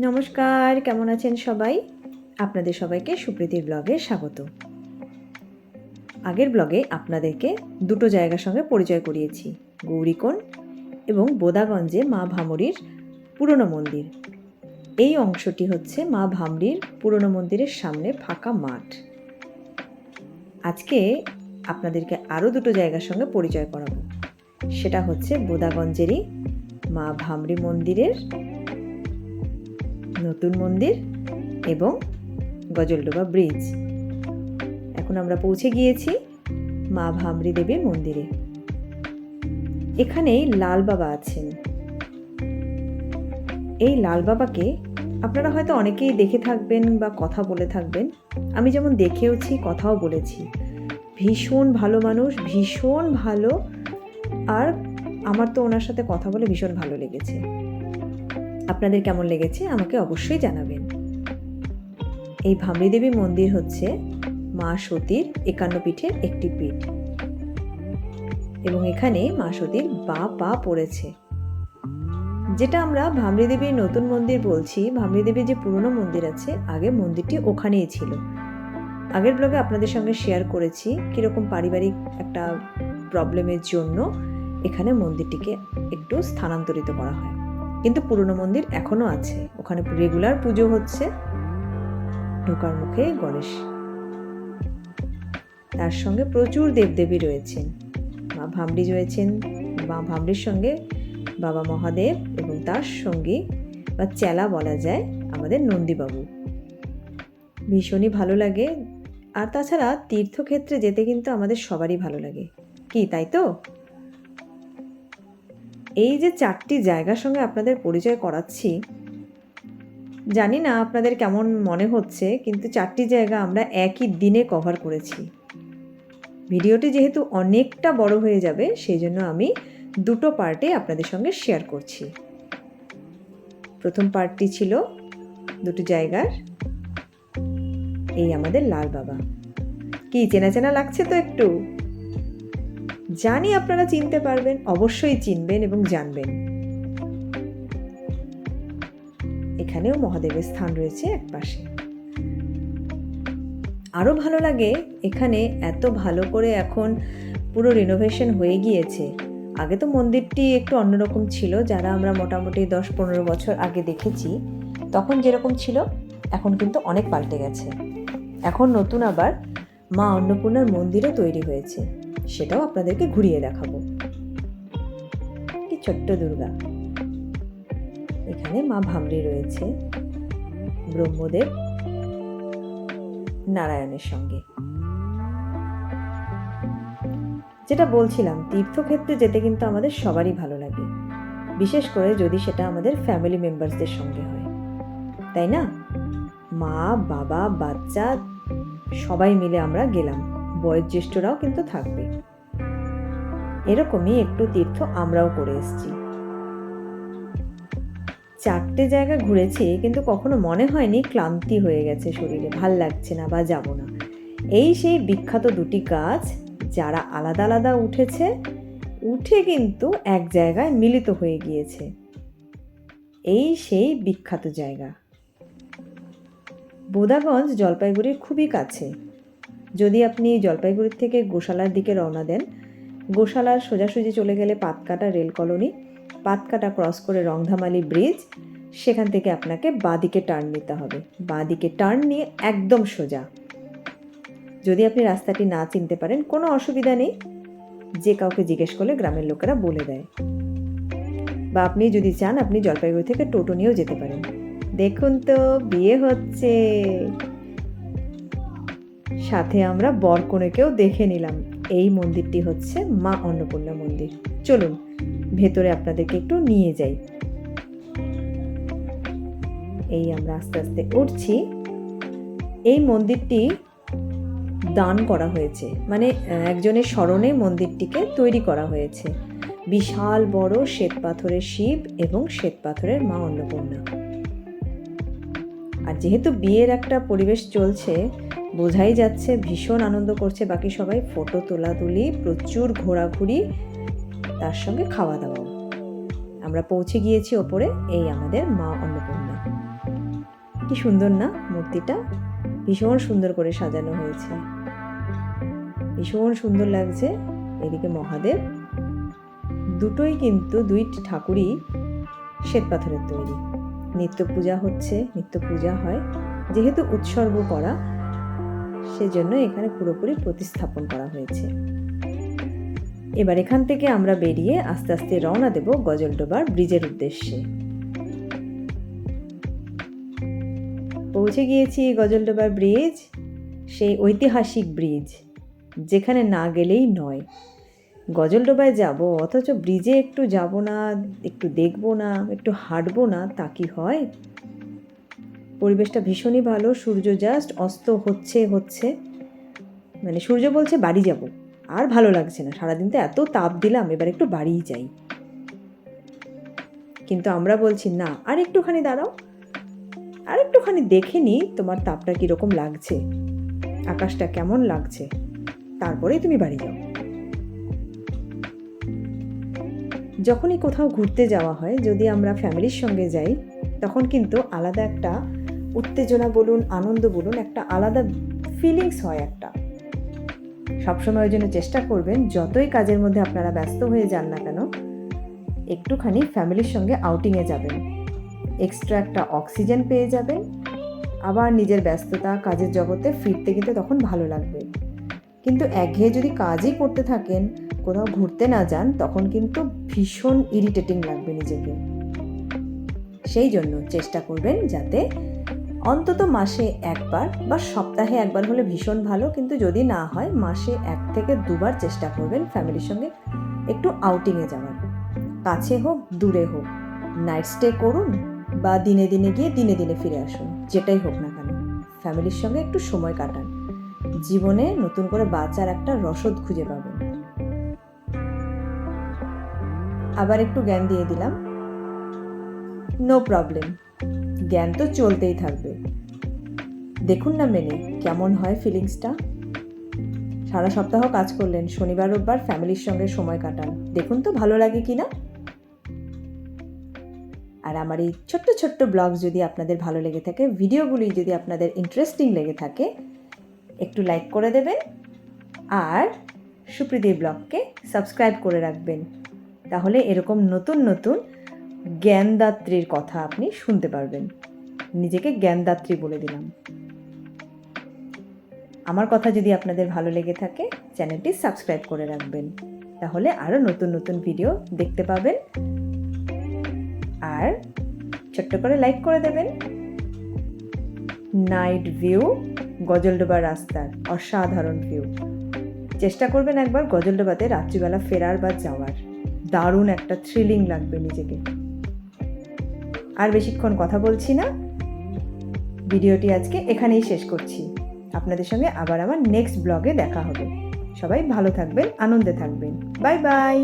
নমস্কার, কেমন আছেন সবাই? আপনাদের সবাইকে সুপ্রীতির ব্লগে স্বাগত। আগের ব্লগে আপনাদেরকে দুটো জায়গার সঙ্গে পরিচয় করিয়েছি, গৌরীকোণ এবং বোদাগঞ্জে মা ভামরীর পুরনো মন্দির। এই অংশটি হচ্ছে মা ভামরীর পুরনো মন্দিরের সামনে ফাঁকা মাঠ। আজকে আপনাদেরকে আরও দুটো জায়গার সঙ্গে পরিচয় করাবো। সেটা হচ্ছে বোদাগঞ্জেরই মা ভামরী মন্দিরের নতুন মন্দির এবং গজলডোবা ব্রিজ। এখন আমরা পৌঁছে গিয়েছি মা ভামরী দেবীর মন্দিরে। এখানেই লাল বাবা আছেন। এই লাল বাবাকে আপনারা হয়তো অনেকেই দেখে থাকবেন বা কথা বলে থাকবেন। আমি যেমন দেখেওছি, কথাও বলেছি। ভীষণ ভালো মানুষ, ভীষণ ভালো। আর আমার তো ওনার সাথে কথা বলে ভীষণ ভালো লেগেছে। আপনাদের কেমন লেগেছে আমাকে অবশ্যই জানাবেন। এই ভামরী দেবী মন্দির হচ্ছে মা সতীর 51 পীঠের একটি পীঠ এবং এখানে মা সতীর পা পড়েছে। যেটা আমরা ভামরী দেবীর নতুন মন্দির বলছি, ভামরী দেবীর যে পুরনো মন্দির আছে, আগে মন্দিরটি ওখানেই ছিল। আগের ব্লগে আপনাদের সঙ্গে শেয়ার করেছি কীরকম পারিবারিক একটা প্রবলেমের জন্য এখানে মন্দিরটিকে একটু স্থানান্তরিত করা হয়, কিন্তু পুরনো মন্দির এখনও আছে। ওখানে রেগুলার পুজো হচ্ছে। ঢোকার মুখে গণেশ, তার সঙ্গে প্রচুর দেবদেবী রয়েছেন। মা ভামরী রয়েছেন, মা ভামরীর সঙ্গে বাবা মহাদেব এবং তার সঙ্গী বা চেলা বলা যায় আমাদের নন্দীবাবু। ভীষণই ভালো লাগে। আর তাছাড়া তীর্থক্ষেত্রে যেতে কিন্তু আমাদের সবারই ভালো লাগে, কি তাই তো? এই যে 4টি জায়গার সঙ্গে আপনাদের পরিচয় করাচ্ছি, জানি না আপনাদের কেমন মনে হচ্ছে, কিন্তু 4টি জায়গা আমরা একই দিনে কভার করেছি। ভিডিওটি যেহেতু অনেকটা বড় হয়ে যাবে, সেই জন্য আমি দুটো পার্টে আপনাদের সঙ্গে শেয়ার করছি। প্রথম পার্টটি ছিল দুটো জায়গার এই আমাদের লাল বাবা। কি চেনা চেনা লাগছে তো একটু? জানি আপনারা চিনতে পারবেন, অবশ্যই চিনবেন এবং জানবেন। এখানেও মহাদেবের স্থান রয়েছে এক পাশে। আরও ভালো লাগে, এখানে এত ভালো করে এখন পুরো রিনোভেশন হয়ে গিয়েছে। আগে তো মন্দিরটি একটু অন্যরকম ছিল, যারা আমরা মোটামুটি 10-15 বছর আগে দেখেছি তখন যেরকম ছিল, এখন কিন্তু অনেক পাল্টে গেছে। এখন নতুন আবার মা অন্নপূর্ণার মন্দিরও তৈরি হয়েছে, সেটাও আপনাদেরকে ঘুরিয়ে দেখাবো। কি ছোট্ট দুর্গা! এখানে মা ভামরী রয়েছে ব্রহ্মদেব নারায়ণের সঙ্গে। যেটা বলছিলাম, তীর্থক্ষেত্রে যেতে কিন্তু আমাদের সবারই ভালো লাগে, বিশেষ করে যদি সেটা আমাদের ফ্যামিলি মেম্বারসদের সঙ্গে হয়, তাই না? মা, বাবা, বাচ্চা সবাই মিলে আমরা গেলাম, বয়োজ্যেষ্ঠরাও কিন্তু থাকবে। এরকমই একটু তীর্থ আমরাও করে এসেছি। 4টে জায়গা ঘুরেছি, কিন্তু কখনো মনে হয়নি ক্লান্তি হয়ে গেছে শরীরে, ভাল লাগছে না বা যাব না। এই সেই বিখ্যাত দুটি গাছ, যারা আলাদা আলাদা উঠে কিন্তু এক জায়গায় মিলিত হয়ে গিয়েছে। এই সেই বিখ্যাত জায়গা। বোদাগঞ্জ জলপাইগুড়ির খুবই কাছে। যদি আপনি জলপাইগুড়ির থেকে গোশালার দিকে রওনা দেন, গোশালার সোজাসুজি চলে গেলে পাতকাটা রেল কলোনি, পাতকাটা ক্রস করে রংধামালি ব্রিজ, সেখান থেকে আপনাকে বাঁদিকে টার্ন নিতে হবে। বাঁদিকে টার্ন নিয়ে একদম সোজা। যদি আপনি রাস্তাটি না চিনতে পারেন, কোনো অসুবিধা নেই, যে কাউকে জিজ্ঞেস করলে গ্রামের লোকেরা বলে দেয়। বা আপনি যদি চান, আপনি জলপাইগুড়ি থেকে টোটো নিয়েও যেতে পারেন। দেখুন তো, বিয়ে হচ্ছে, সাথে আমরা বরকনেকেও দেখে নিলাম। এই মন্দিরটি হচ্ছে মা অন্নপূর্ণা মন্দির। চলুন ভেতরে আপনাদেরকে একটু নিয়ে যাই। এই আমরা আস্তে আস্তে উঠছি। এই মন্দিরটি দান করা হয়েছে, মানে একজনের স্মরণে মন্দিরটিকে তৈরি করা হয়েছে। বিশাল বড় শ্বেত পাথরের শিব এবং শ্বেত পাথরের মা অন্নপূর্ণা। আর যেহেতু বিয়ের একটা পরিবেশ চলছে, বোঝাই যাচ্ছে ভীষণ আনন্দ করছে বাকি সবাই। ফটো তোলাতুলি, প্রচুর ঘোরাঘুরি, তার সঙ্গে খাওয়া দাওয়াও। আমরা পৌঁছে গিয়েছি ওপরে, এই আমাদের মা অন্নপূর্ণা। কি সুন্দর না মূর্তিটা, ভীষণ সুন্দর করে সাজানো হয়েছে, ভীষণ সুন্দর লাগছে। এদিকে মহাদেব, দুটোই কিন্তু দুই ঠাকুরই শ্বেত পাথরের তৈরি। নিত্য পূজা হচ্ছে, নিত্য পূজা হয়, যেহেতু উৎসর্গ করা সেজন্য এখানে পুরোপুরি প্রতিস্থাপন করা হয়েছে। এবার এখান থেকে আমরা বেরিয়ে আস্তে আস্তে রওনা দেব গজলডোবার ব্রিজের উদ্দেশ্যে। পৌঁছে গিয়েছি গজলডোবার ব্রিজ, সেই ঐতিহাসিক ব্রিজ যেখানে না গেলেই নয়। গজলডোবায় যাব অথচ ব্রিজে একটু যাব না, একটু দেখব না, একটু হাঁটবো না, তা কি হয়? পরিবেশটা ভীষণই ভালো, সূর্য জাস্ট অস্ত হচ্ছে, মানে সূর্য বলছে বাড়ি যাব, আর ভালো লাগছে না, সারাদিন তো এত তাপ দিলাম, এবার একটু বাড়িই যাই। কিন্তু আমরা বলছি না, আর একটুখানি দাঁড়াও, আর একটুখানি দেখে নিই তোমার তাপটা কীরকম লাগছে, আকাশটা কেমন লাগছে, তারপরেই তুমি বাড়ি যাও। যখনই কোথাও ঘুরতে যাওয়া হয়, যদি আমরা ফ্যামিলির সঙ্গে যাই, তখন কিন্তু আলাদা একটা উত্তেজনা বলুন, আনন্দ বলুন, একটা আলাদা ফিলিংস হয় একটা। সবসময়ের জন্য চেষ্টা করবেন, যতই কাজের মধ্যে আপনারা ব্যস্ত হয়ে যান না কেন, একটুখানি ফ্যামিলির সঙ্গে আউটিংয়ে যাবেন, এক্সট্রা একটা অক্সিজেন পেয়ে যাবেন, আবার নিজের ব্যস্ততা কাজের জগতে ফিরতে কিন্তু তখন ভালো লাগবে। কিন্তু একঘেয়ে যদি কাজই করতে থাকেন, কোথাও ঘুরতে না যান, তখন কিন্তু ভীষণ ইরিটেটিং লাগবে নিজেকে। সেই জন্য চেষ্টা করবেন যাতে অন্তত মাসে একবার বা সপ্তাহে একবার হলে ভীষণ ভালো, কিন্তু যদি না হয় মাসে 1 থেকে 2 বার চেষ্টা করবেন ফ্যামিলির সঙ্গে একটু আউটিংয়ে যাওয়ার। কাছে হোক দূরে হোক, নাইট স্টে করুন বা দিনে দিনে গিয়ে দিনে দিনে ফিরে আসুন, যেটাই হোক না কেন ফ্যামিলির সঙ্গে একটু সময় কাটান, জীবনে নতুন করে বাঁচার একটা রসদ খুঁজে পাবেন। আবার একটু জ্ঞান দিয়ে দিলাম, নো প্রবলেম, জ্ঞান তো চলতেই থাকবে। দেখুন না মেনে কেমন হয় ফিলিংসটা। সারা সপ্তাহ কাজ করলেন, শনিবার রোববার ফ্যামিলির সঙ্গে সময় কাটান, দেখুন তো ভালো লাগে কি না। আর আমার এই ছোট্ট ছোট্ট ব্লগ যদি আপনাদের ভালো লেগে থাকে, ভিডিওগুলি যদি আপনাদের ইন্টারেস্টিং লেগে থাকে, একটু লাইক করে দেবেন আর সুপ্রীতি ব্লগকে সাবস্ক্রাইব করে রাখবেন। তাহলে এরকম নতুন নতুন জ্ঞানদাত্রীর কথা আপনি শুনতে পারবেন। নিজেকে জ্ঞানদাত্রী বলে দিলাম। আমার কথা যদি আপনাদের ভালো লেগে থাকে, চ্যানেলটি সাবস্ক্রাইব করে রাখবেন, তাহলে আরও নতুন নতুন ভিডিও দেখতে পাবেন। আর ছোট্ট করে লাইক করে দেবেন। নাইট ভিউ, গজলডোবা রাস্তার অসাধারণ ভিউ। চেষ্টা করবেন একবার গজলডোবাতে রাত্রিবেলা ফেরার বা যাওয়ার, দারুণ একটা থ্রিলিং লাগবে নিজেকে। আর বেশিক্ষণ কথা বলছি না, ভিডিওটি আজকে এখানেই শেষ করছি। আপনাদের সঙ্গে আবার আমার নেক্সট ব্লগে দেখা হবে। সবাই ভালো থাকবেন, আনন্দে থাকবেন। Bye bye.